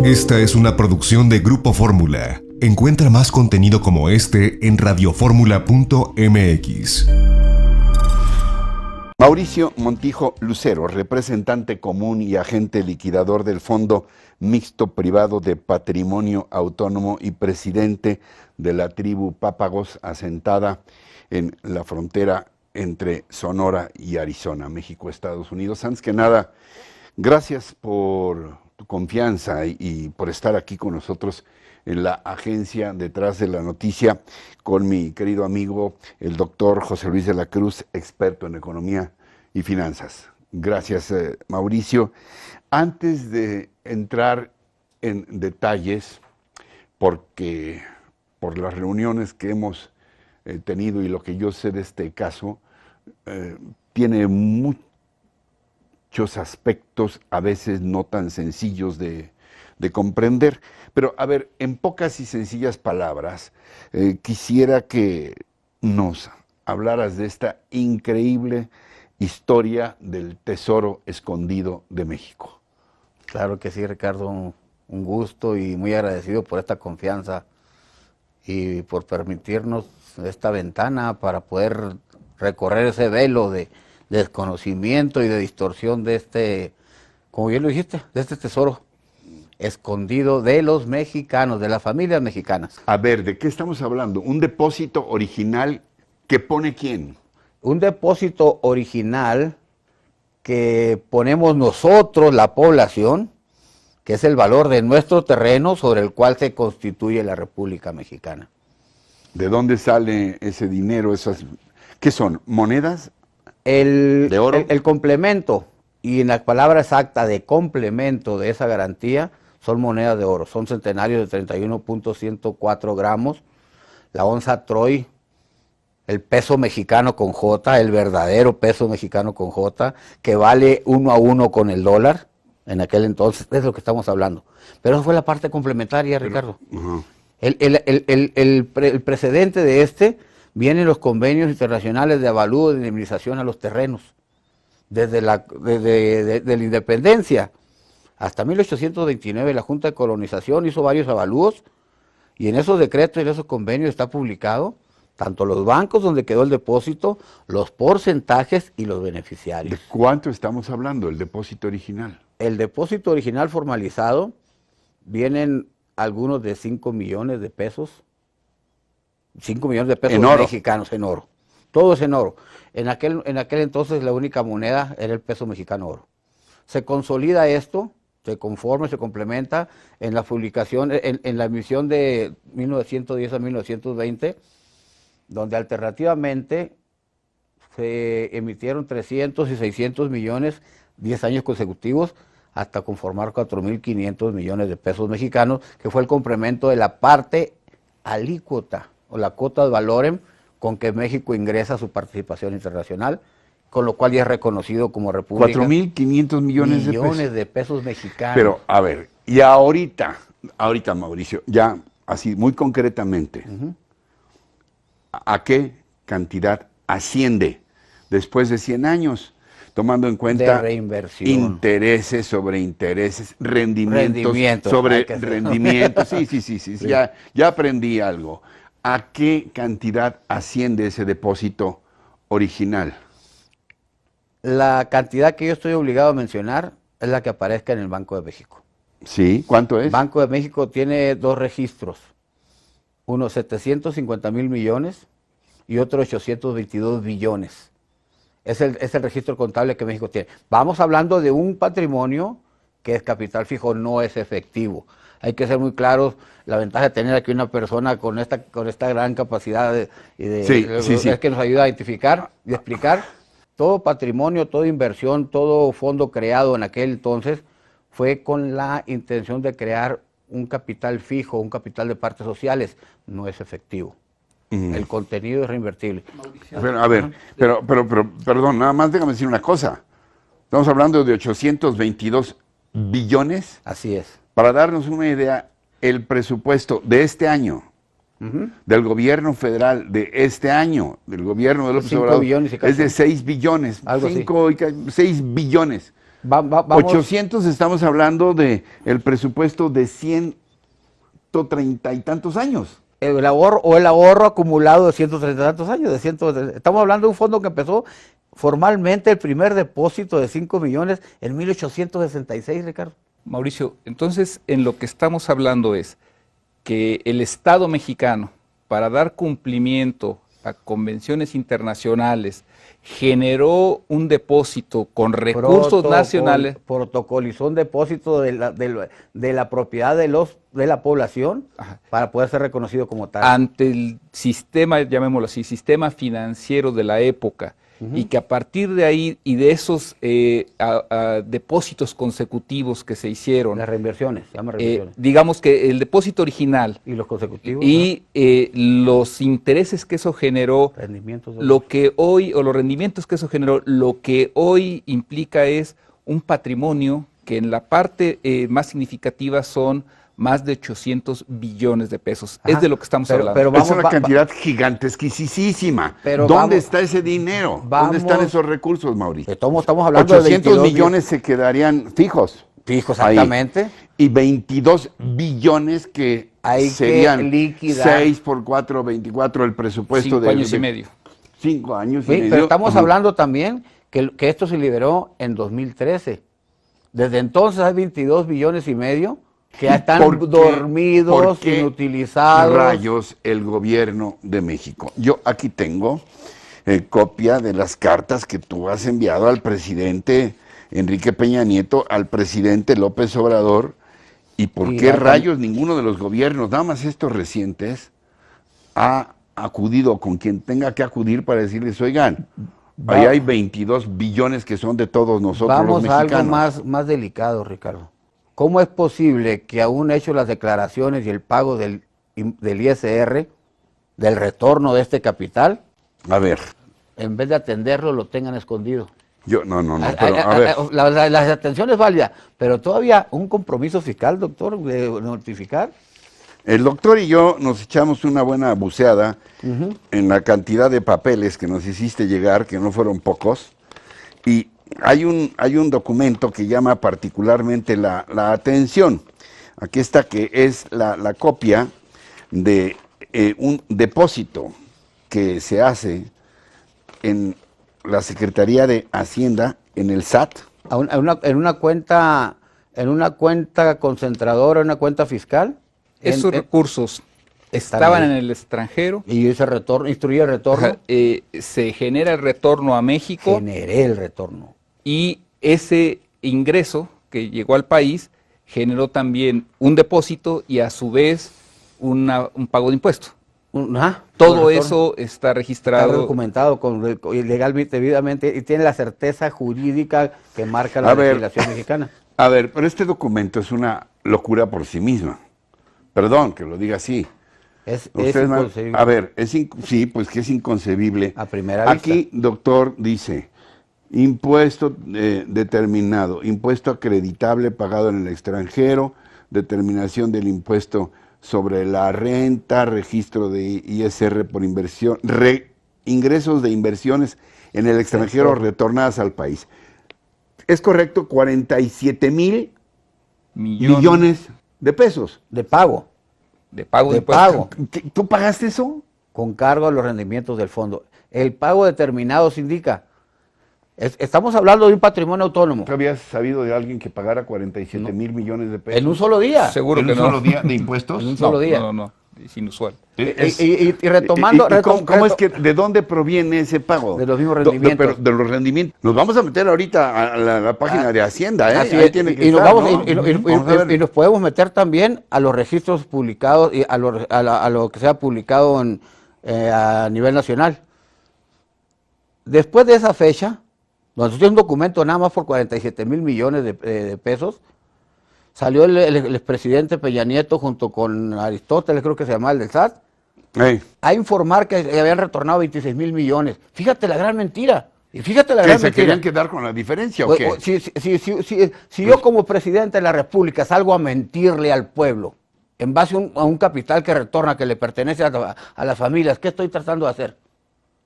Esta es una producción de Grupo Fórmula. Encuentra más contenido como este en radioformula.mx. Mauricio Montijo Lucero, representante común y agente liquidador del Fondo Mixto Privado de Patrimonio Autónomo y presidente de la tribu Pápagos, asentada en la frontera entre Sonora y Arizona, México, Estados Unidos. Antes que nada, gracias por tu confianza y por estar aquí con nosotros en la agencia Detrás de la Noticia, con mi querido amigo, el doctor José Luis de la Cruz, experto en economía y finanzas. Gracias, Mauricio. Antes de entrar en detalles, porque por las reuniones que hemos tenido y lo que yo sé de este caso, tiene muchos aspectos a veces no tan sencillos de comprender. Pero, a ver, en pocas y sencillas palabras, quisiera que nos hablaras de esta increíble historia del tesoro escondido de México. Claro que sí, Ricardo, un gusto y muy agradecido por esta confianza y por permitirnos esta ventana para poder recorrer ese velo de desconocimiento y de distorsión de este, como bien lo dijiste, de este tesoro escondido de los mexicanos, de las familias mexicanas. A ver, ¿de qué estamos hablando? ¿Un depósito original que pone quién? Un depósito original que ponemos nosotros, la población, que es el valor de nuestro terreno sobre el cual se constituye la República Mexicana. ¿De dónde sale ese dinero? ¿Qué son? ¿Monedas de oro? El complemento, y en la palabra exacta de complemento de esa garantía, son monedas de oro, son centenarios de 31.104 gramos, la onza Troy, el peso mexicano con J, el verdadero peso mexicano con J, que vale 1 a 1 con el dólar, en aquel entonces, es lo que estamos hablando. Pero eso fue la parte complementaria, Ricardo. El precedente de este viene en los convenios internacionales de avalúo de indemnización a los terrenos, desde la independencia hasta 1829 la Junta de Colonización hizo varios avalúos y en esos decretos y en esos convenios está publicado tanto los bancos donde quedó el depósito, los porcentajes y los beneficiarios. ¿De cuánto estamos hablando, el depósito original? El depósito original formalizado vienen algunos de 5 millones de pesos. 5 millones de pesos mexicanos en oro. Todo es en oro. En aquel entonces la única moneda era el peso mexicano oro. Se consolida esto, se conforma, se complementa en la publicación, en la emisión de 1910 a 1920, donde alternativamente se emitieron 300 y 600 millones 10 años consecutivos hasta conformar 4.500 millones de pesos mexicanos, que fue el complemento de la parte alícuota o la cuota de valorem con que México ingresa su participación internacional, con lo cual ya es reconocido como república. 4.500 millones de pesos mexicanos. Pero, a ver, y ahorita Mauricio, ya así muy concretamente, ¿a qué cantidad asciende después de 100 años? Tomando en cuenta de reinversión, intereses sobre intereses, rendimientos sobre rendimientos. Sí. Ya aprendí algo. ¿A qué cantidad asciende ese depósito original? La cantidad que yo estoy obligado a mencionar es la que aparezca en el Banco de México. Sí, ¿cuánto es? Banco de México tiene dos registros, uno 750,000 millones y otro 822 billones. Es el registro contable que México tiene. Vamos hablando de un patrimonio que es capital fijo, no es efectivo. Hay que ser muy claros, la ventaja de tener aquí una persona con esta gran capacidad es que nos ayuda a identificar y explicar. Todo patrimonio, toda inversión, todo fondo creado en aquel entonces fue con la intención de crear un capital fijo, un capital de partes sociales, no es efectivo. El contenido es reinvertible. Pero, perdón, nada más déjame decir una cosa. Estamos hablando de 822 billones. Así es. Para darnos una idea, el presupuesto de este año, del gobierno federal de este año, del gobierno de López Obrador, es de 6 billones. 6 billones. Vamos. 800 estamos hablando de el presupuesto de 130 y tantos años. El ahorro acumulado de 130 y tantos años. Estamos hablando de un fondo que empezó formalmente el primer depósito de 5 millones en 1866, Ricardo. Mauricio, entonces en lo que estamos hablando es que el Estado mexicano, para dar cumplimiento a convenciones internacionales, generó un depósito con recursos nacionales. Protocolizó un depósito de la propiedad de la población. Ajá. Para poder ser reconocido como tal. Ante el sistema, llamémoslo así, sistema financiero de la época, y que a partir de ahí y de esos depósitos consecutivos que se hicieron, las reinversiones, se llama reinversiones. Digamos que el depósito original y los consecutivos y los intereses que eso generó, lo que hoy, o los rendimientos que eso generó, lo que hoy implica es un patrimonio que en la parte más significativa son más de 800 billones de pesos. Ajá, es de lo que estamos hablando. Pero es una cantidad gigantesquísima. ¿Dónde está ese dinero? ¿Dónde están esos recursos, Mauricio? Estamos hablando 800 millones se quedarían fijos. Fijos, exactamente. Ahí. Y 22 billones que hay serían que liquidar. 6 por 4, 24 el presupuesto de 5 años y medio. 5 años y sí, medio. Pero estamos hablando también que esto se liberó en 2013. Desde entonces hay 22 billones y medio que ya están dormidos, inutilizados. Rayos el gobierno de México. Yo aquí tengo copia de las cartas que tú has enviado al presidente Enrique Peña Nieto, al presidente López Obrador, y por qué rayos ninguno de los gobiernos, nada más estos recientes, ha acudido con quien tenga que acudir para decirles, oigan, ahí hay 22 billones que son de todos nosotros los mexicanos. Vamos a algo más delicado, Ricardo. ¿Cómo es posible que aún hecho las declaraciones y el pago del ISR, del retorno de este capital, a ver, en vez de atenderlo lo tengan escondido? No, pero a ver. La atención es válida, pero todavía un compromiso fiscal, doctor, de notificar. El doctor y yo nos echamos una buena buceada en la cantidad de papeles que nos hiciste llegar, que no fueron pocos, y hay un documento que llama particularmente la atención. Aquí está, que es la copia de un depósito que se hace en la Secretaría de Hacienda, en el SAT. En una cuenta concentradora, en una cuenta fiscal. Esos recursos estaban en el extranjero. Y ese retorno, instruía el retorno. Se genera el retorno a México. Generé el retorno. Y ese ingreso que llegó al país generó también un depósito y a su vez un pago de impuestos. Todo eso está registrado. Está documentado legalmente, debidamente, y tiene la certeza jurídica que marca la legislación mexicana. A ver, pero este documento es una locura por sí misma. Perdón que lo diga así. Es inconcebible. A ver, sí, pues que es inconcebible. A primera vista. Aquí, doctor, dice, impuesto determinado, impuesto acreditable pagado en el extranjero, determinación del impuesto sobre la renta, registro de ISR por inversión, ingresos de inversiones en el extranjero retornadas al país. ¿Es correcto? 47 mil millones de pesos. De pago. De pago. ¿Tú pagaste eso? Con cargo a los rendimientos del fondo. El pago determinado se indica. Estamos hablando de un patrimonio autónomo. ¿Tú habías sabido de alguien que pagara 47 mil millones de pesos? ¿En un solo día? Seguro que no. ¿En un solo día de impuestos? En un solo día. No, es inusual. Y retomando... ¿Cómo es que, de dónde proviene ese pago? De los mismos rendimientos. De los rendimientos. Nos vamos a meter ahorita a la página de Hacienda, ¿eh? Así y nos podemos meter también a los registros publicados y a lo que sea publicado a nivel nacional. Después de esa fecha, donde tiene un documento nada más por 47 mil millones de pesos, salió el expresidente Peña Nieto junto con Aristóteles, creo que se llamaba el del SAT, a informar que habían retornado 26 mil millones. Fíjate la gran mentira. Y fíjate la gran mentira. ¿Se querían quedar con la diferencia o qué? Si yo como presidente de la República salgo a mentirle al pueblo en base a un capital que retorna, que le pertenece a las familias, ¿qué estoy tratando de hacer?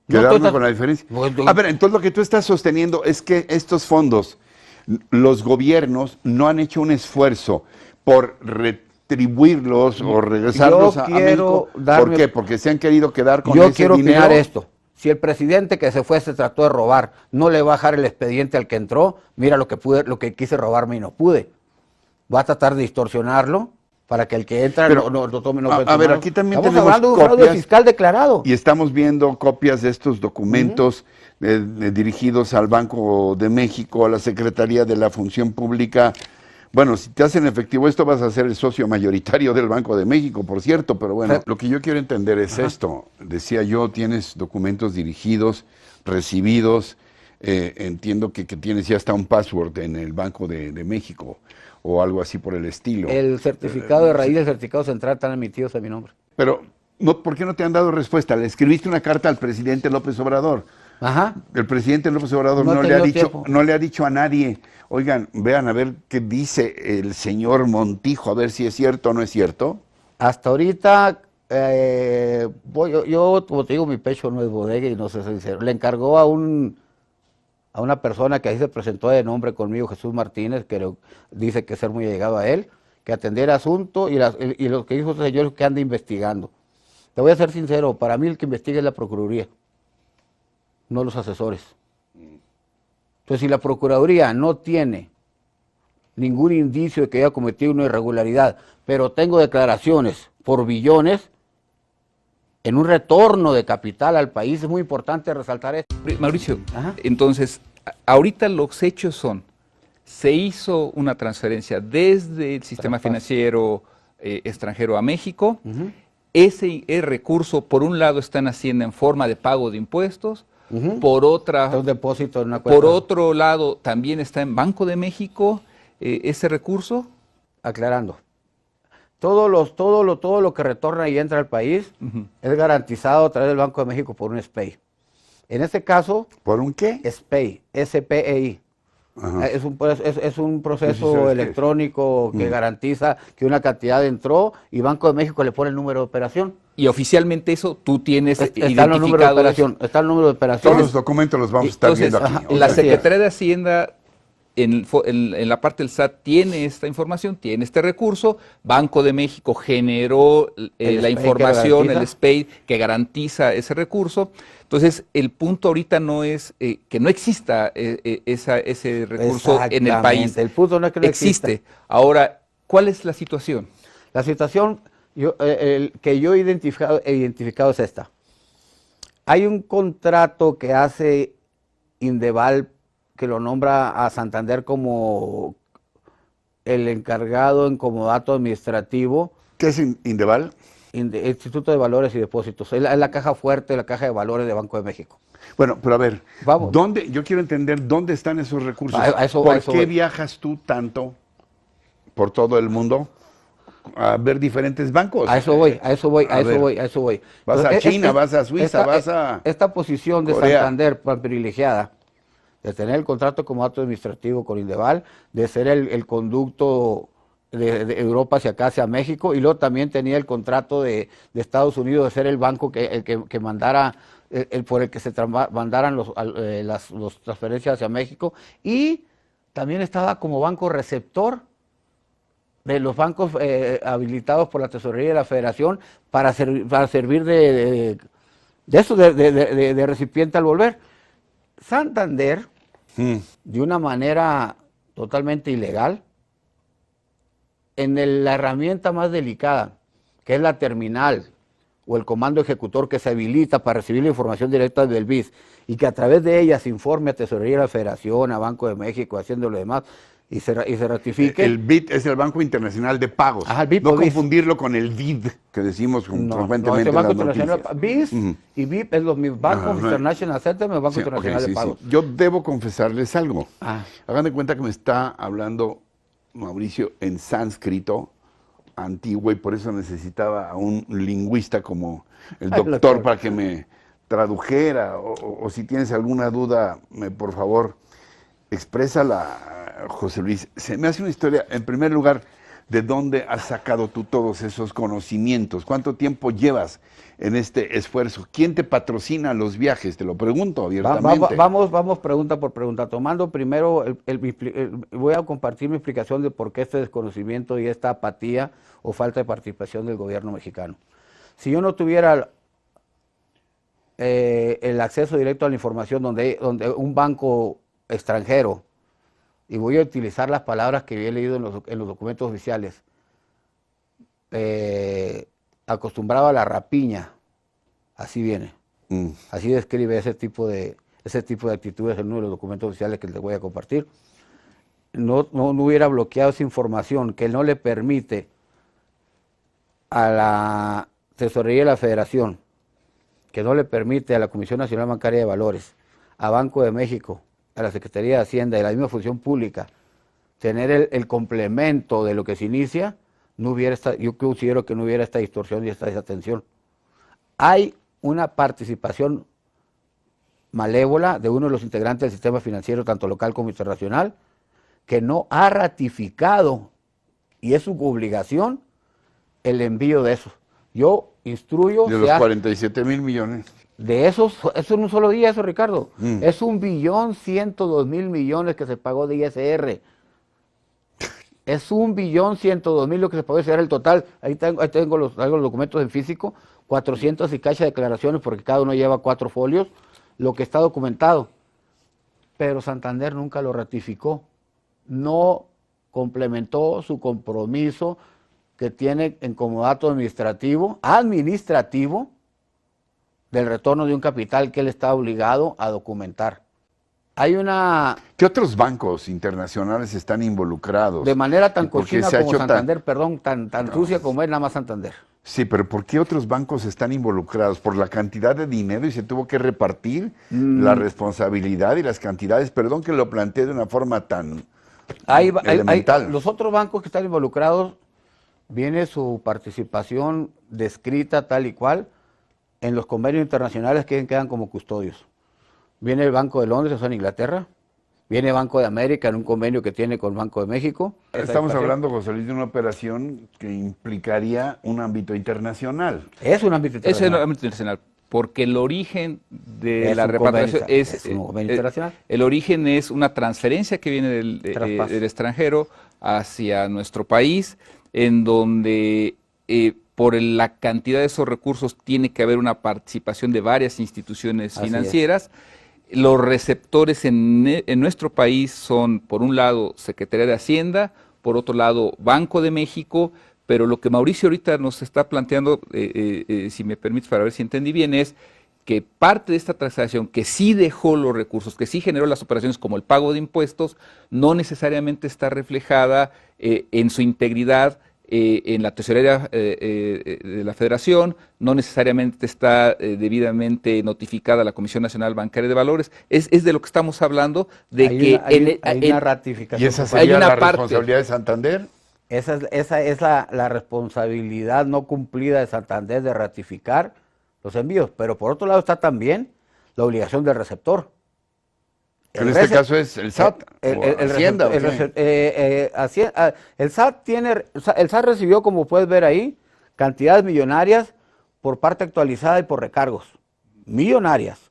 Quedarme con la diferencia. A ver, entonces lo que tú estás sosteniendo es que estos fondos los gobiernos no han hecho un esfuerzo por retribuirlos o regresarlos a México. ¿Por qué? Porque se han querido quedar con ese dinero. Yo quiero opinar esto. Si el presidente que se fue se trató de robar, no le va a bajar el expediente al que entró, mira lo que quise robarme y no pude. Va a tratar de distorsionarlo para que el que entra no tome. A ver, aquí también estamos tenemos hablando de un fraude fiscal declarado. Y estamos viendo copias de estos documentos dirigidos al Banco de México, a la Secretaría de la Función Pública. Bueno, si te hacen efectivo esto, vas a ser el socio mayoritario del Banco de México, por cierto, pero bueno, lo que yo quiero entender es esto. Decía yo, tienes documentos dirigidos, recibidos, entiendo que tienes ya hasta un password en el Banco de México o algo así por el estilo. El certificado de raíz y el certificado central están emitidos a mi nombre. Pero, ¿por qué no te han dado respuesta? Le escribiste una carta al presidente López Obrador. Ajá. El presidente López Obrador no le ha dicho a nadie, oigan, vean a ver qué dice el señor Montijo, a ver si es cierto o no es cierto. Hasta ahorita, yo, como te digo, mi pecho no es bodega y no sé sincero. Le encargó a una persona que ahí se presentó de nombre conmigo, Jesús Martínez, que dice que ser muy allegado a él, que atendiera el asunto y lo que dijo ese señor es que anda investigando. Te voy a ser sincero, para mí el que investiga es la Procuraduría, no los asesores. Entonces, si la Procuraduría no tiene ningún indicio de que haya cometido una irregularidad, pero tengo declaraciones por billones, en un retorno de capital al país, es muy importante resaltar esto. Mauricio, entonces, ahorita los hechos son, se hizo una transferencia desde el sistema financiero extranjero a México, ese recurso, por un lado, está en Hacienda en forma de pago de impuestos, por un depósito en una cuenta. Por otro lado, también está en Banco de México ese recurso. Aclarando. Todo lo que retorna y entra al país es garantizado a través del Banco de México por un SPEI. En este caso... ¿Por un qué? SPEI, S-P-E-I. Es un proceso electrónico que garantiza que una cantidad entró y Banco de México le pone el número de operación. Y oficialmente eso tú tienes identificado. Está el número de operación. Está el número de operación. Todos los documentos los vamos a estar viendo aquí. La Secretaría de Hacienda, en la parte del SAT, tiene esta información, tiene este recurso. Banco de México generó la información, el SPEI, que garantiza ese recurso. Entonces, el punto ahorita no es que no exista ese recurso en el país. El punto no es que no existe. Ahora, ¿cuál es la situación? La situación que yo he identificado es esta. Hay un contrato que hace Indeval, que lo nombra a Santander como el encargado en comodato administrativo. ¿Qué es Indeval? Instituto de Valores y Depósitos. Es la caja fuerte, la caja de valores de Banco de México. Bueno, pero a ver, vamos. Yo quiero entender dónde están esos recursos. ¿Por qué viajas tú tanto por todo el mundo a ver diferentes bancos? A eso voy. Vas a China, vas a Suiza, vas a esta posición de Corea. Santander privilegiada, de tener el contrato como acto administrativo con Indeval, de ser el conducto de Europa hacia acá, hacia México, y luego también tenía el contrato de Estados Unidos de ser el banco que mandara, por el que se mandaran las transferencias hacia México, y también estaba como banco receptor de los bancos habilitados por la Tesorería de la Federación para servir de recipiente al volver. Santander, de una manera totalmente ilegal, en la herramienta más delicada, que es la terminal o el comando ejecutor que se habilita para recibir la información directa del BIS y que a través de ella se informe a Tesorería de la Federación, a Banco de México, haciendo lo demás, y se ratifique. El BID es el Banco Internacional de Pagos. Ajá, el BID, no confundirlo con el BID, que decimos frecuentemente el Banco en las Internacional noticias. BIS y BIP es los mismos Bancos International Settlement, Banco Internacional de Pagos. Yo debo confesarles algo. Hagan de cuenta que me está hablando Mauricio en sánscrito antiguo y por eso necesitaba a un lingüista como el doctor para que me tradujera o si tienes alguna duda, por favor, exprésala, José Luis. Se me hace una historia, en primer lugar, ¿De dónde has sacado tú todos esos conocimientos? ¿Cuánto tiempo llevas en este esfuerzo? ¿Quién te patrocina los viajes? Te lo pregunto abiertamente. Vamos pregunta por pregunta. Tomando primero, voy a compartir mi explicación de por qué este desconocimiento y esta apatía o falta de participación del gobierno mexicano. Si yo no tuviera el acceso directo a la información donde un banco extranjero, y voy a utilizar las palabras que he leído en los documentos oficiales, acostumbrado a la rapiña, así viene, así describe ese tipo de actitudes en uno de los documentos oficiales que les voy a compartir, no hubiera bloqueado esa información que no le permite a la Tesorería de la Federación, que no le permite a la Comisión Nacional Bancaria de Valores, a Banco de México, a la Secretaría de Hacienda y a la misma función pública, tener el complemento de lo que se inicia, yo considero que no hubiera esta distorsión y esta desatención. Hay una participación malévola de uno de los integrantes del sistema financiero, tanto local como internacional, que no ha ratificado, y es su obligación, el envío de esos. Yo instruyo... De los 47,000 millones. De esos, eso en un solo día, eso, Ricardo. Es 1.102.000 millones que se pagó de ISR. Es 1.102.000 lo que se pagó de ISR el total. Ahí tengo los documentos en físico, 400 y cacha declaraciones, porque cada uno lleva 4 folios, lo que está documentado. Pero Santander nunca lo ratificó. No complementó su compromiso que tiene en comodato administrativo, del retorno de un capital que él está obligado a documentar. ¿Qué otros bancos internacionales están involucrados? De manera tan cochina como Santander, tan sucia como es nada más Santander. Sí, pero ¿por qué otros bancos están involucrados? ¿Por la cantidad de dinero y se tuvo que repartir la responsabilidad y las cantidades? Perdón que lo planteé de una forma tan elemental. Los otros bancos que están involucrados, viene su participación descrita tal y cual en los convenios internacionales que quedan como custodios. Viene el Banco de Londres, eso en Inglaterra. Viene Banco de América en un convenio que tiene con el Banco de México. Estamos hablando, José Luis, de una operación que implicaría un ámbito internacional. Es un ámbito internacional. Es un ámbito internacional, porque el origen de la repatriación es un convenio internacional. El origen es una transferencia que viene del extranjero hacia nuestro país, en donde por la cantidad de esos recursos tiene que haber una participación de varias instituciones financieras. Los receptores en nuestro país son, por un lado, Secretaría de Hacienda, por otro lado, Banco de México, pero lo que Mauricio ahorita nos está planteando, si me permites para ver si entendí bien, es que parte de esta transacción que sí dejó los recursos, que sí generó las operaciones como el pago de impuestos, no necesariamente está reflejada en su integridad en la tesorería de la Federación, no necesariamente está debidamente notificada la Comisión Nacional Bancaria de Valores. Es de lo que estamos hablando, de hay una ratificación. ¿Y esa sería la responsabilidad de Santander? Esa es la responsabilidad no cumplida de Santander de ratificar los envíos, pero por otro lado está también la obligación del receptor. En este caso es el SAT, Hacienda. El SAT recibió, como puedes ver ahí, cantidades millonarias por parte actualizada y por recargos, millonarias.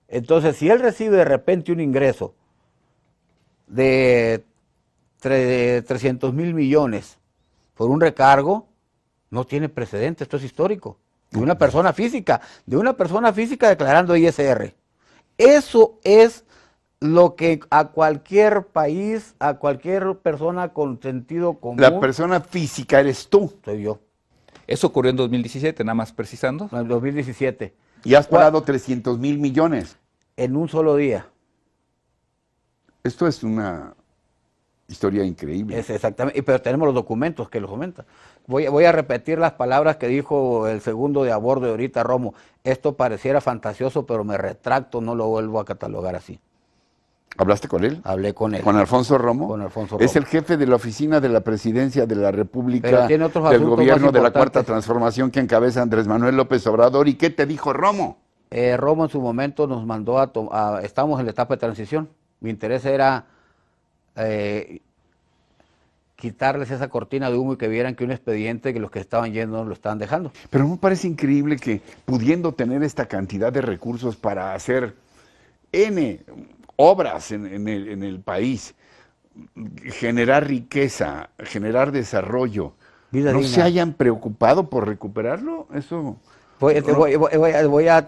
Entonces, si él recibe de repente un ingreso de 300,000 millones por un recargo, no tiene precedente, esto es histórico, de una persona física declarando ISR. Eso es lo que a cualquier país, a cualquier persona con sentido común... La persona física eres tú. Soy yo. Eso ocurrió en 2017, nada más precisando. En 2017. Y has pagado 300,000 millones. En un solo día. Esto es una historia increíble. Es exactamente, pero tenemos los documentos que lo comentan. Voy a repetir las palabras que dijo el segundo de a bordo de ahorita, Romo. Esto pareciera fantasioso, pero me retracto, no lo vuelvo a catalogar así. ¿Hablaste con él? Hablé con él. ¿Con Alfonso Romo? Con Alfonso Romo. Es el jefe de la oficina de la Presidencia de la República, del gobierno de la Cuarta Transformación que encabeza Andrés Manuel López Obrador. ¿Y qué te dijo Romo? Romo en su momento nos mandó estamos en la etapa de transición. Mi interés era quitarles esa cortina de humo y que vieran que un expediente que los que estaban yendo lo estaban dejando. Pero me parece increíble que pudiendo tener esta cantidad de recursos para hacer N obras en el país, generar riqueza, generar desarrollo, Vida ¿no digna. se hayan preocupado por recuperarlo? Eso... Te voy a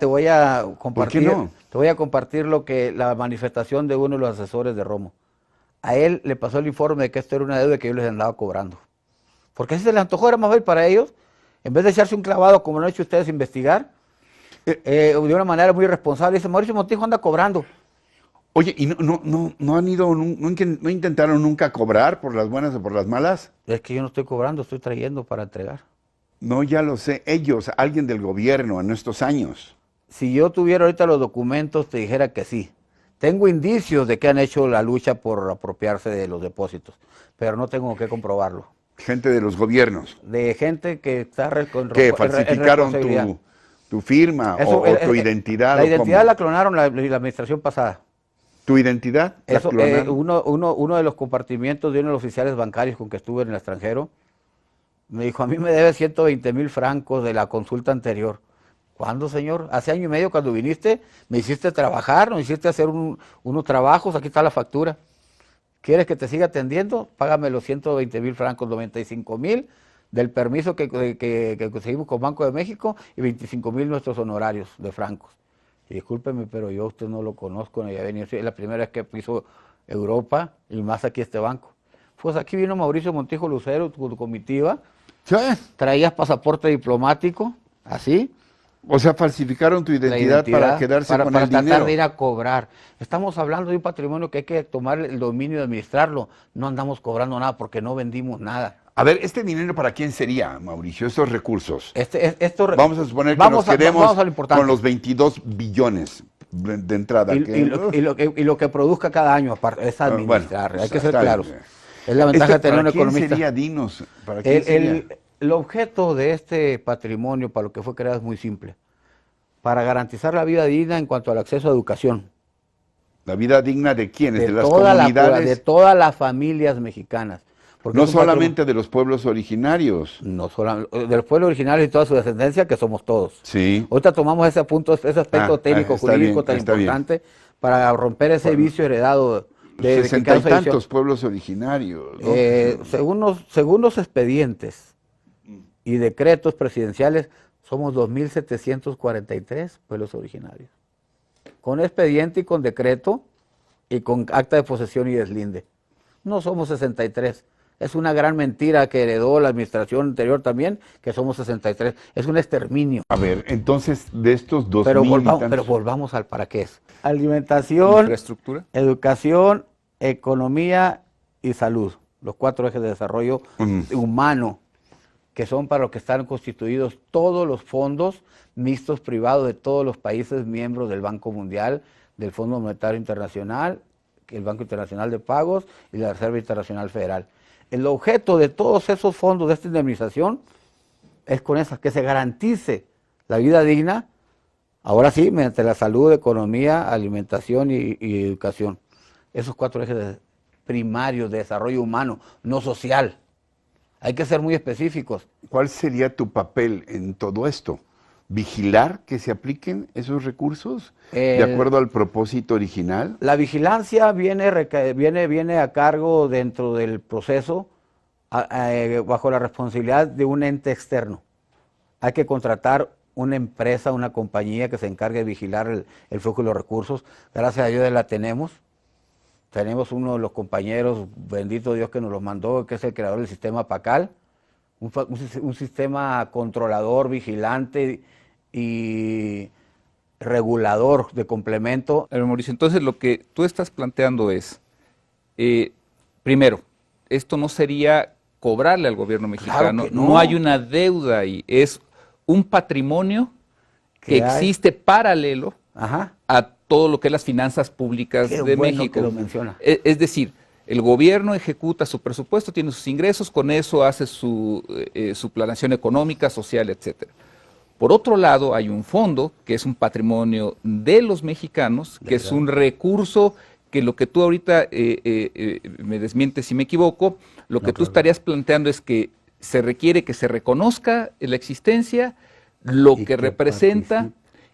compartir, ¿Por qué no? Te voy a compartir la manifestación de uno de los asesores de Romo. A él le pasó el informe de que esto era una deuda que yo les andaba cobrando. Porque así se les antojó, era más bien para ellos, en vez de echarse un clavado como lo han hecho ustedes, investigar, de una manera muy responsable. Dice, Mauricio Montijo anda cobrando. Oye, ¿y no han ido, no intentaron nunca cobrar por las buenas o por las malas? Es que yo no estoy cobrando, estoy trayendo para entregar. No, ya lo sé. Ellos, alguien del gobierno en estos años. Si yo tuviera ahorita los documentos, te dijera que sí. Tengo indicios de que han hecho la lucha por apropiarse de los depósitos, pero no tengo que comprobarlo. Gente de los gobiernos. De gente que está que falsificaron tu firma o tu identidad. La identidad la clonaron la administración pasada. ¿Tu identidad? Eso, uno de los compartimientos de uno de los oficiales bancarios con que estuve en el extranjero me dijo, a mí me debe 120,000 francos de la consulta anterior. ¿Cuándo, señor? Hace año y medio cuando viniste, me hiciste trabajar, me hiciste hacer unos trabajos, aquí está la factura. ¿Quieres que te siga atendiendo? Págame los 120,000 francos, 95,000 del permiso que conseguimos con Banco de México y 25,000 nuestros honorarios de francos. Y discúlpeme, pero yo a usted no lo conozco, no había venido, es la primera vez que piso Europa y más aquí este banco. Pues aquí vino Mauricio Montijo Lucero, tu comitiva, ¿Sí? Traías pasaporte diplomático, así. O sea, falsificaron tu identidad para quedarse con el dinero. Para tratar de ir a cobrar. Estamos hablando de un patrimonio que hay que tomar el dominio y administrarlo. No andamos cobrando nada porque no vendimos nada. A ver, ¿este dinero para quién sería, Mauricio? Estos recursos. Vamos a suponer que nos quedemos con los 22 billones de entrada. Y lo que produzca cada año, aparte, es administrar. Bueno, hay que ser claros. Es la ventaja de tener un economista. ¿Quién sería, dinos? ¿Para quién sería? El objeto de este patrimonio, para lo que fue creado, es muy simple. Para garantizar la vida digna en cuanto al acceso a educación. ¿La vida digna de quiénes? ¿De las comunidades? De todas las familias mexicanas. No solamente de los pueblos originarios. No solamente de los pueblos originarios y toda su descendencia, que somos todos. Sí. Ahorita tomamos ese punto, ese aspecto técnico, jurídico tan importante para romper ese vicio heredado de 60 y tantos pueblos originarios. ¿No? Según los expedientes y decretos presidenciales, somos 2,743 pueblos originarios. Con expediente y con decreto y con acta de posesión y deslinde. No somos 63. Es una gran mentira que heredó la administración anterior también, que somos 63. Es un exterminio. A ver, entonces, de estos 2,000 pero volvamos al para qué es. Alimentación, infraestructura, educación, economía y salud. Los 4 ejes de desarrollo humano, que son para lo que están constituidos todos los fondos mixtos privados de todos los países miembros del Banco Mundial, del Fondo Monetario Internacional, el Banco Internacional de Pagos y la Reserva Internacional Federal. El objeto de todos esos fondos de esta indemnización es con esas, que se garantice la vida digna, ahora sí, mediante la salud, economía, alimentación y educación. Esos 4 ejes primarios de desarrollo humano, no social. Hay que ser muy específicos. ¿Cuál sería tu papel en todo esto? ¿Vigilar que se apliquen esos recursos de acuerdo al propósito original? La vigilancia viene a cargo dentro del proceso bajo la responsabilidad de un ente externo. Hay que contratar una empresa, una compañía que se encargue de vigilar el flujo de los recursos. Gracias a Dios la tenemos. Tenemos uno de los compañeros, bendito Dios que nos lo mandó, que es el creador del sistema PACAL, un sistema controlador, vigilante y regulador de complemento. Mauricio, entonces lo que tú estás planteando es, primero, esto no sería cobrarle al gobierno mexicano, Claro que no. No hay una deuda ahí, es un patrimonio que existe paralelo a todo lo que es las finanzas públicas de México. Que lo menciona. Es decir, el gobierno ejecuta su presupuesto, tiene sus ingresos, con eso hace su planeación económica, social, etcétera. Por otro lado, hay un fondo que es un patrimonio de los mexicanos, que es un recurso que lo que tú ahorita, me desmientes si me equivoco, lo que tú estarías planteando es que se requiere que se reconozca la existencia, lo que representa,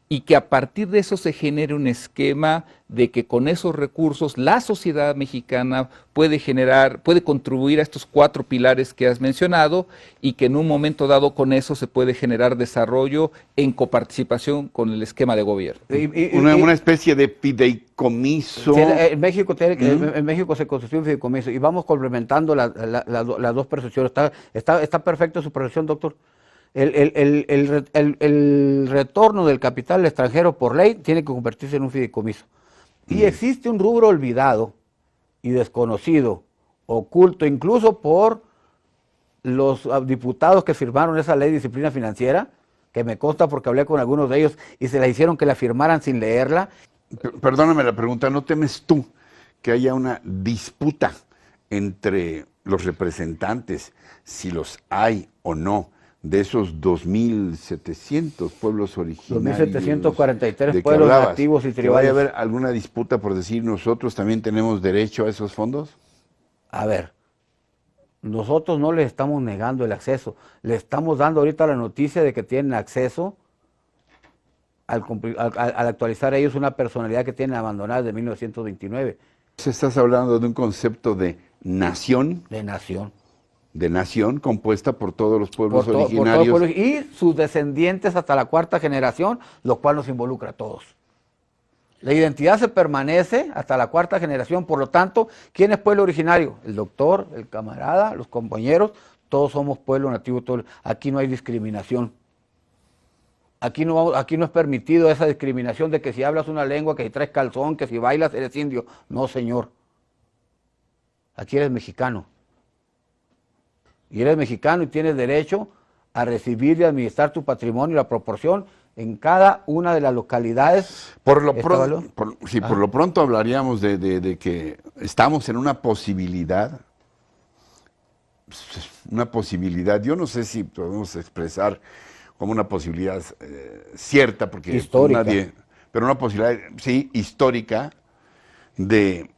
y que a partir de eso se genere un esquema de que con esos recursos la sociedad mexicana puede contribuir a estos 4 pilares que has mencionado, y que en un momento dado con eso se puede generar desarrollo en coparticipación con el esquema de gobierno. Una especie de fideicomiso. En México se constituye un fideicomiso, y vamos complementando las 2 percepciones. Está perfecta su percepción, doctor. El retorno del capital extranjero por ley tiene que convertirse en un fideicomiso. Y existe un rubro olvidado y desconocido, oculto incluso por los diputados que firmaron esa ley de disciplina financiera, que me consta porque hablé con algunos de ellos y se la hicieron que la firmaran sin leerla. Perdóname la pregunta, ¿no temes tú que haya una disputa entre los representantes, si los hay o no, de esos 2.700 pueblos originarios? 2.743 pueblos nativos y tribales. ¿Va a haber alguna disputa por decir nosotros también tenemos derecho a esos fondos? A ver, nosotros no les estamos negando el acceso, le estamos dando ahorita la noticia de que tienen acceso al actualizar ellos una personalidad que tienen abandonada desde 1929. Estás hablando de un concepto de nación. De nación. De nación compuesta por todos los pueblos originarios. Y sus descendientes hasta la 4ª generación, lo cual nos involucra a todos. La identidad se permanece hasta la 4ª generación, por lo tanto, ¿quién es pueblo originario? El doctor, el camarada, los compañeros, todos somos pueblo nativo, aquí no hay discriminación. Aquí no es permitido esa discriminación de que si hablas una lengua, que si traes calzón, que si bailas eres indio. No, señor. Aquí eres mexicano. Y eres mexicano y tienes derecho a recibir y administrar tu patrimonio, la proporción en cada una de las localidades. Por lo pronto hablaríamos de que estamos en una posibilidad, yo no sé si podemos expresar como una posibilidad cierta, porque histórica. Pero una posibilidad, sí, histórica, de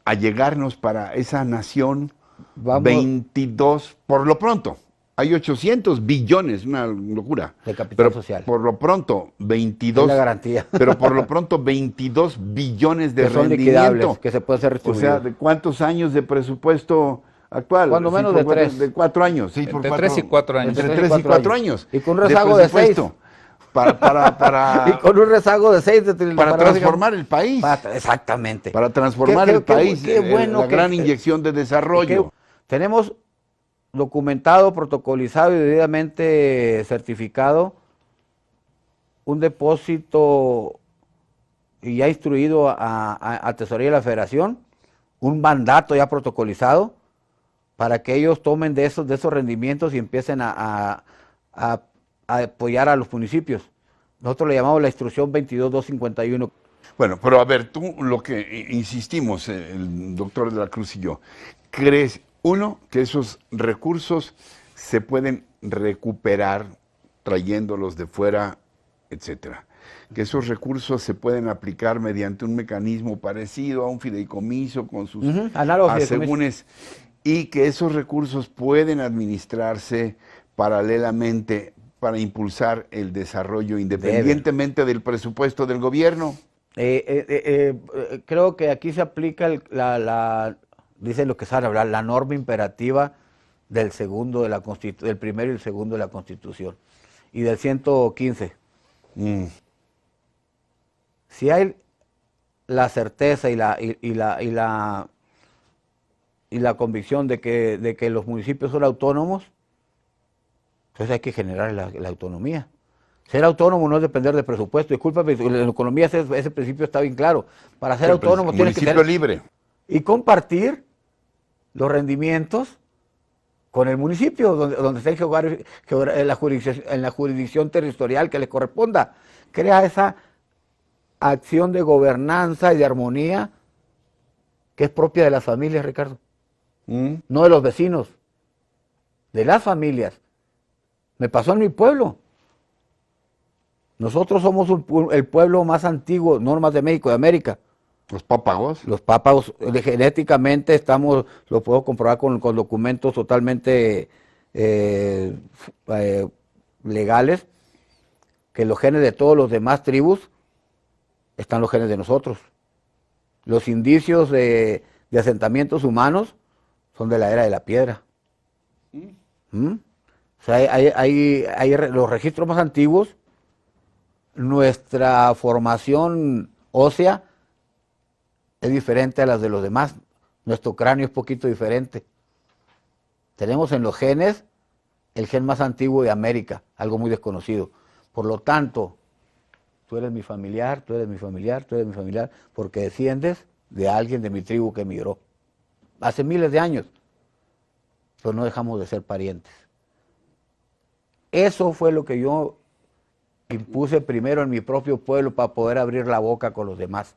allegarnos para esa nación. 22, por lo pronto, hay 800 billones, una locura. De capital social. Por lo pronto, 22. Es la garantía. Pero por lo pronto, 22 billones de que son rendimiento. Liquidables, que se pueden ser restituidos. O sea, ¿de cuántos años de presupuesto actual? Cuando menos de 3. De 4 años. Entre 3 y 4 años. Entre 3 y 4 años. Y con un rezago de 6. Y con un rezago de 6. Para transformar el país. Exactamente. Para transformar el país. Qué bueno la gran inyección de desarrollo. Tenemos documentado, protocolizado y debidamente certificado un depósito y ya instruido a Tesorería de la Federación, un mandato ya protocolizado para que ellos tomen de esos rendimientos y empiecen a apoyar a los municipios. Nosotros le llamamos la instrucción 22251. Bueno, pero a ver, tú lo que insistimos, el doctor de la Cruz y yo, ¿crees, uno, que esos recursos se pueden recuperar trayéndolos de fuera, etcétera? Que esos recursos se pueden aplicar mediante un mecanismo parecido a un fideicomiso con sus asegúnes, y que esos recursos pueden administrarse paralelamente para impulsar el desarrollo independientemente del presupuesto del gobierno. Creo que aquí se aplica dice lo que sabe hablar, la norma imperativa del primero y el segundo de la Constitución y del 115. Si hay la certeza y la convicción de que los municipios son autónomos, entonces hay que generar la autonomía. Ser autónomo no es depender del presupuesto. Discúlpame, en la economía ese principio está bien claro. Para ser autónomo tienes que ser libre y compartir los rendimientos con el municipio donde esté en la jurisdicción territorial que le corresponda. Crea esa acción de gobernanza y de armonía que es propia de las familias, Ricardo. No de los vecinos, de las familias. Me pasó en mi pueblo. Nosotros somos el pueblo más antiguo, normas de México, de América. ¿Los pápagos? Los pápagos, genéticamente lo puedo comprobar con documentos totalmente legales, que los genes de todos los demás tribus están los genes de nosotros. Los indicios de asentamientos humanos son de la era de la piedra. ¿Mm? O sea, hay los registros más antiguos, nuestra formación ósea es diferente a las de los demás. Nuestro cráneo es poquito diferente. Tenemos en los genes el gen más antiguo de América, algo muy desconocido. Por lo tanto, tú eres mi familiar, tú eres mi familiar, tú eres mi familiar, porque desciendes de alguien de mi tribu que emigró. Hace miles de años. Pero no dejamos de ser parientes. Eso fue lo que yo impuse primero en mi propio pueblo para poder abrir la boca con los demás.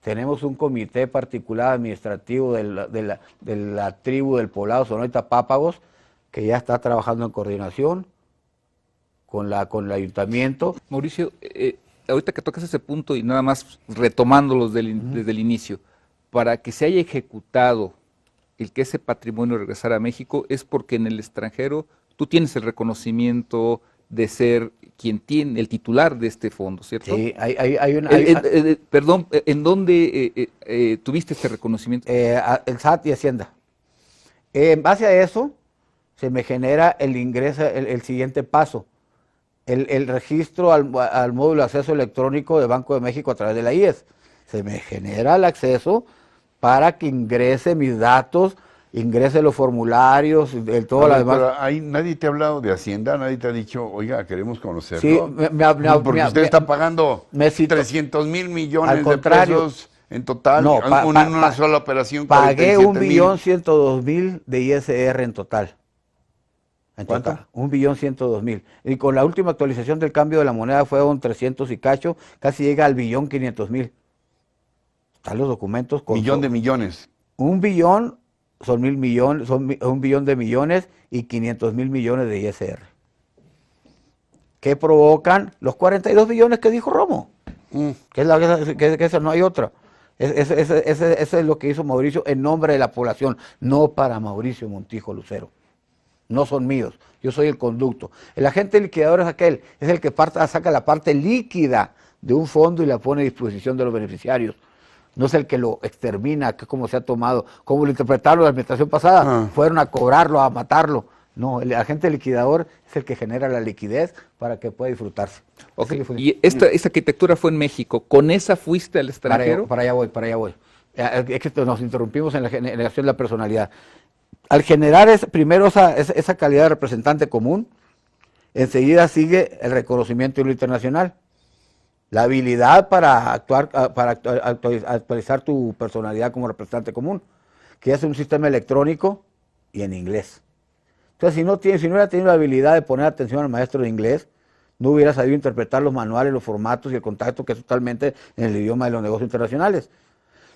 Tenemos un comité particular administrativo de la tribu del poblado Sonoita Pápagos, que ya está trabajando en coordinación con el ayuntamiento. Mauricio, ahorita que tocas ese punto y nada más retomándolos desde el inicio, para que se haya ejecutado el que ese patrimonio regresara a México es porque en el extranjero tú tienes el reconocimiento de ser quien tiene el titular de este fondo, ¿cierto? Sí, perdón, ¿en dónde tuviste este reconocimiento? El SAT y Hacienda. En base a eso, se me genera el ingreso, el siguiente paso, el registro al módulo de acceso electrónico de Banco de México a través de la IES. Se me genera el acceso para que ingrese mis datos, ingrese los formularios, todo lo demás. Pero ahí nadie te ha hablado de Hacienda, nadie te ha dicho, oiga, queremos conocerlo. Sí, porque usted está pagando 300,000 millones de pesos en total, no, en una sola operación. Pagué 1.102.000 de ISR en total. ¿Cuánto? 1.102.000. Y con la última actualización del cambio de la moneda fueron 300 y cacho, casi llega al 1.500.000. Están los documentos. Millón de millones. 1 billón son 1.000 millones, son 1 billón de millones y 500.000 millones de ISR. ¿Qué provocan los 42 billones que dijo Romo? Que esa no hay otra. Ese es lo que hizo Mauricio en nombre de la población, no para Mauricio Montijo Lucero. No son míos, yo soy el conducto. El agente liquidador es el que saca la parte líquida de un fondo y la pone a disposición de los beneficiarios. No es el que lo extermina, que es como se ha tomado, como lo interpretaron la administración pasada, fueron a cobrarlo, a matarlo. No, el agente liquidador es el que genera la liquidez para que pueda disfrutarse. Okay. ¿Y esta arquitectura fue en México? ¿Con esa fuiste al extranjero? Para allá voy. Es que nos interrumpimos en la generación de la personalidad. Al generar primero esa calidad de representante común, enseguida sigue el reconocimiento internacional. La habilidad para actualizar tu personalidad como representante común, que es un sistema electrónico y en inglés. Entonces, si no hubiera tenido la habilidad de poner atención al maestro de inglés, no hubiera sabido interpretar los manuales, los formatos y el contacto, que es totalmente en el idioma de los negocios internacionales.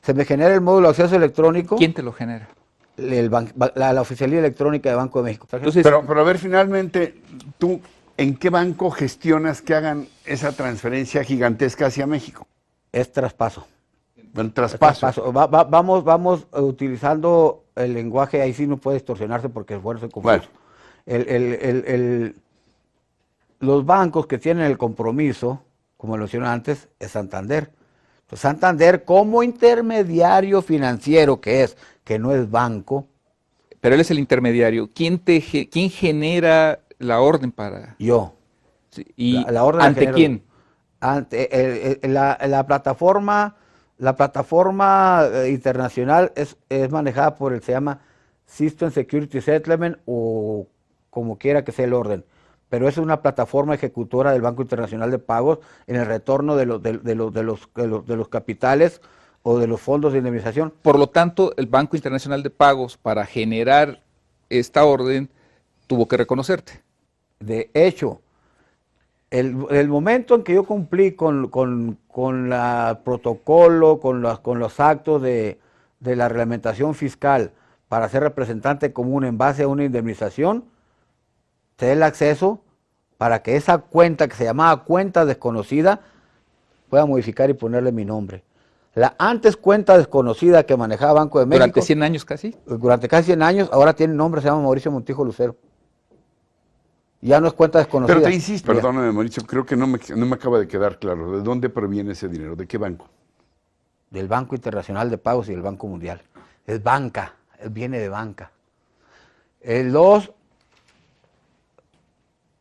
Se me genera el módulo de acceso electrónico. ¿Quién te lo genera? La Oficialía Electrónica de Banco de México. Entonces, pero a ver, finalmente, tú, ¿en qué banco gestionas que hagan esa transferencia gigantesca hacia México? Es traspaso. El traspaso. Vamos utilizando el lenguaje, ahí sí no puede distorsionarse porque es bueno, se confuso. Bueno. Los bancos que tienen el compromiso, como lo mencioné antes, es Santander. Entonces, Santander, como intermediario financiero que no es banco. Pero él es el intermediario. ¿Quién genera la orden para...? Yo. Sí, ¿y la orden ante quién? Ante la plataforma internacional es manejada se llama System Security Settlement, o como quiera que sea el orden, pero es una plataforma ejecutora del Banco Internacional de Pagos en el retorno de los capitales o de los fondos de indemnización. Por lo tanto, el Banco Internacional de Pagos, para generar esta orden, tuvo que reconocerte. De hecho, el momento en que yo cumplí con el protocolo, con los actos de la reglamentación fiscal para ser representante común en base a una indemnización, te dé el acceso para que esa cuenta que se llamaba cuenta desconocida pueda modificar y ponerle mi nombre. La antes cuenta desconocida que manejaba Banco de México. ¿Durante 100 años casi? Durante casi 100 años, ahora tiene nombre, se llama Mauricio Montijo Lucero. Ya no es cuenta desconocida. Pero te insisto, perdóname, Mauricio, creo que no me acaba de quedar claro. ¿De dónde proviene ese dinero? ¿De qué banco? Del Banco Internacional de Pagos y del Banco Mundial. Es banca, viene de banca.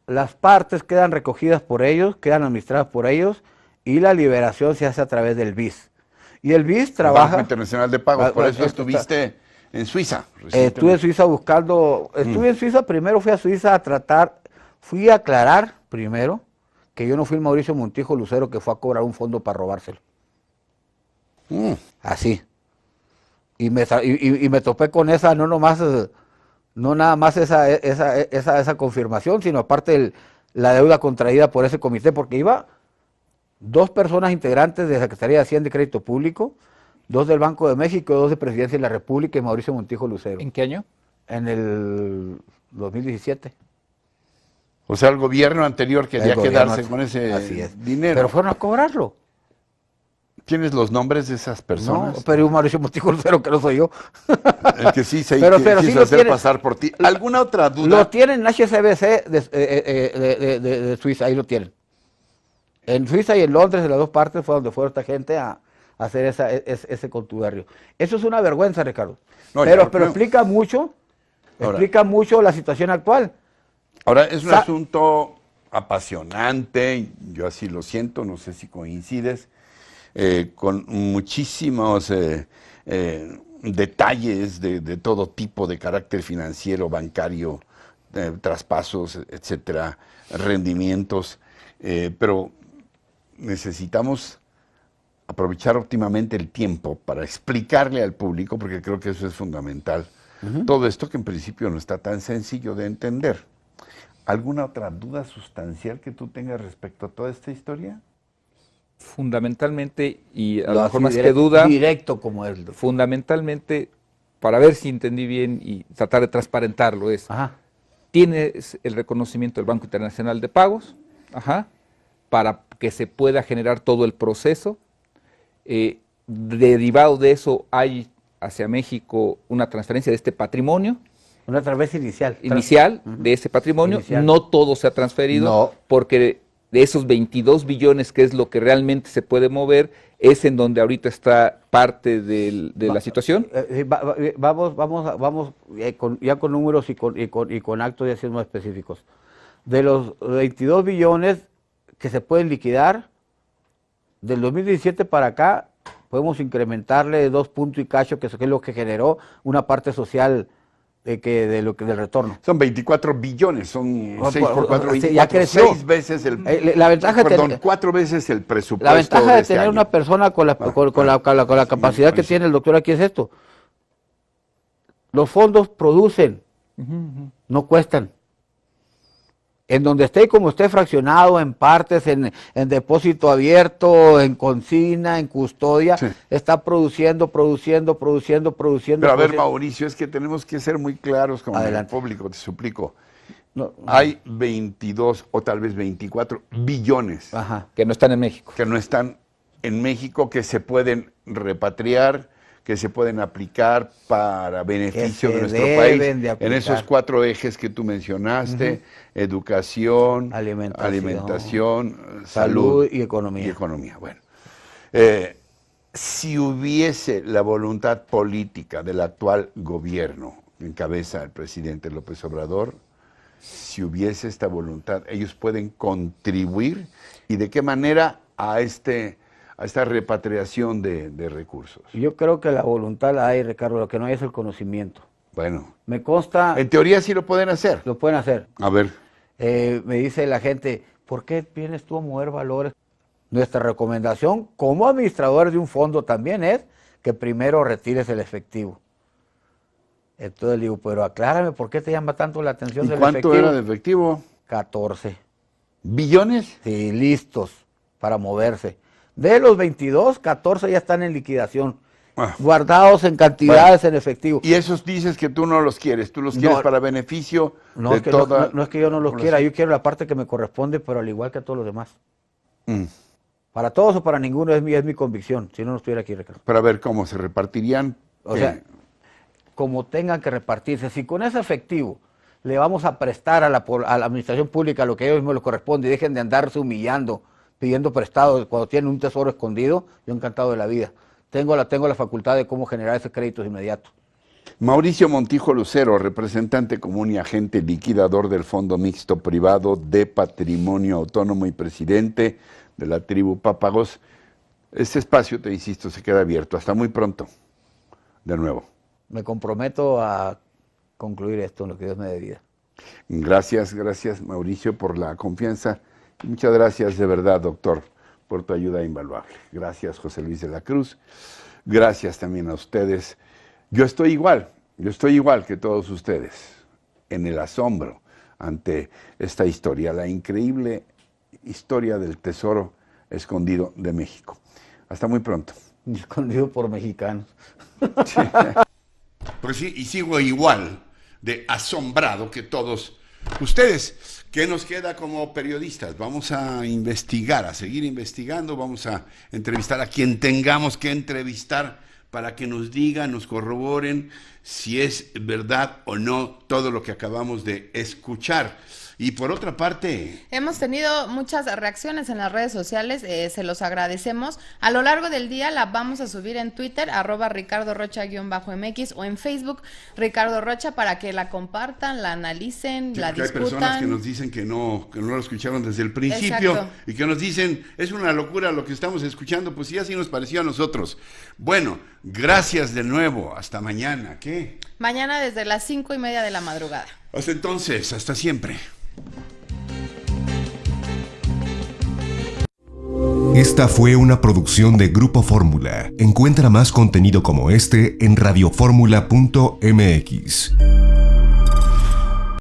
Las partes quedan recogidas por ellos, quedan administradas por ellos, y la liberación se hace a través del BIS. Y el BIS trabaja... Banco Internacional de Pagos, por eso estuviste en Suiza. Estuve en Suiza estuve en Suiza, primero fui a Suiza fui a aclarar primero que yo no fui el Mauricio Montijo Lucero que fue a cobrar un fondo para robárselo. Así. Y me topé con esa, no nada más esa confirmación, sino aparte la deuda contraída por ese comité, porque iba 2 personas integrantes de la Secretaría de Hacienda y Crédito Público, 2 del Banco de México, 2 de Presidencia de la República y Mauricio Montijo Lucero. ¿En qué año? En el 2017. O sea, el gobierno anterior quería quedarse con ese dinero. Pero fueron a cobrarlo. ¿Tienes los nombres de esas personas? No, pero Mauricio Montijo Lucero, que no soy yo. El que sí se quiso hacer pasar por ti. ¿Alguna otra duda? Lo tienen en HSBC de Suiza, ahí lo tienen. En Suiza y en Londres, en las 2 partes, fue donde fue esta gente a hacer ese contubernio. Eso es una vergüenza, Ricardo. No, pero explica mucho la situación actual. Ahora, es un asunto apasionante, yo así lo siento, no sé si coincides, con muchísimos detalles de todo tipo de carácter financiero, bancario, traspasos, etcétera, rendimientos, pero necesitamos aprovechar óptimamente el tiempo para explicarle al público, porque creo que eso es fundamental, todo esto que en principio no está tan sencillo de entender. ¿Alguna otra duda sustancial que tú tengas respecto a toda esta historia? Fundamentalmente, y a lo mejor más que duda, directo como es. Fundamentalmente, para ver si entendí bien y tratar de transparentarlo, tienes el reconocimiento del Banco Internacional de Pagos, para que se pueda generar todo el proceso. Derivado de eso hay hacia México una transferencia de este patrimonio. Una transferencia inicial de ese patrimonio. No todo se ha transferido, porque de esos 22 billones, que es lo que realmente se puede mover, es en donde ahorita está parte de la situación. Vamos ya con números y con actos y acciones más específicos. De los 22 billones que se pueden liquidar, del 2017 para acá, podemos incrementarle 2 puntos y cacho, que es lo que generó una parte social del retorno. Son 24 billones, son 6 por 4, 24, ya creció. 6 veces el... la ventaja 4 veces el presupuesto. La ventaja de tener una persona con la capacidad que tiene el doctor aquí es esto. Los fondos producen, no cuestan. En donde esté y como esté fraccionado, en partes, en depósito abierto, en consigna, en custodia, está produciendo. Pero a ver, Mauricio, es que tenemos que ser muy claros con el público, te suplico. Hay 22 o tal vez 24 billones que no están en México. Que no están en México, que se pueden repatriar, que se pueden aplicar para beneficio de nuestro país, en esos 4 ejes que tú mencionaste, educación, alimentación, salud y economía. Bueno, si hubiese la voluntad política del actual gobierno, que encabeza el presidente López Obrador, si hubiese esta voluntad, ellos pueden contribuir, y de qué manera a esta repatriación de recursos. Yo creo que la voluntad la hay, Ricardo, lo que no hay es el conocimiento. Bueno. Me consta... En teoría sí lo pueden hacer. Lo pueden hacer. A ver. Me dice la gente, ¿por qué vienes tú a mover valores? Nuestra recomendación como administradores de un fondo también es que primero retires el efectivo. Entonces le digo, pero aclárame, ¿por qué te llama tanto la atención del efectivo? ¿Cuánto era de efectivo? 14. ¿Billones? Sí, listos para moverse. De los 22, 14 ya están en liquidación, guardados en cantidades en efectivo. Y esos dices que tú no los quieres, tú los quieres para beneficio de toda... No es que yo no los quiera, yo quiero la parte que me corresponde, pero al igual que a todos los demás. Para todos o para ninguno es mi convicción, si no estuviera aquí, Ricardo. Para ver cómo se repartirían. O sea, como tengan que repartirse. Si con ese efectivo le vamos a prestar a la administración pública lo que a ellos mismos les corresponde y dejen de andarse humillando, pidiendo prestado cuando tienen un tesoro escondido, yo encantado de la vida. Tengo la facultad de cómo generar ese crédito inmediato. Mauricio Montijo Lucero, representante común y agente liquidador del Fondo Mixto Privado de Patrimonio Autónomo y presidente de la tribu Pápagos. Este espacio, te insisto, se queda abierto. Hasta muy pronto. De nuevo. Me comprometo a concluir esto en lo que Dios me dé vida. Gracias Mauricio por la confianza. Y muchas gracias de verdad, doctor, por tu ayuda invaluable. Gracias, José Luis de la Cruz. Gracias también a ustedes. Yo estoy igual que todos ustedes, en el asombro ante esta historia, la increíble historia del tesoro escondido de México. Hasta muy pronto. Escondido por mexicanos. Sí. Pues sí, y sigo igual de asombrado que todos ustedes. ¿Qué nos queda como periodistas? Vamos a investigar, a seguir investigando, vamos a entrevistar a quien tengamos que entrevistar para que nos digan, nos corroboren si es verdad o no todo lo que acabamos de escuchar. Y por otra parte... Hemos tenido muchas reacciones en las redes sociales, se los agradecemos. A lo largo del día la vamos a subir en Twitter, @RicardoRocha_MX o en Facebook, Ricardo Rocha, para que la compartan, la analicen, la discutan. Hay personas que nos dicen que no lo escucharon desde el principio. Exacto. Y que nos dicen, es una locura lo que estamos escuchando, pues sí, así nos pareció a nosotros. Bueno, gracias de nuevo, hasta mañana. ¿Qué? Mañana desde las 5:30 de la madrugada. Hasta entonces, hasta siempre. Esta fue una producción de Grupo Fórmula. Encuentra más contenido como este en radioformula.mx.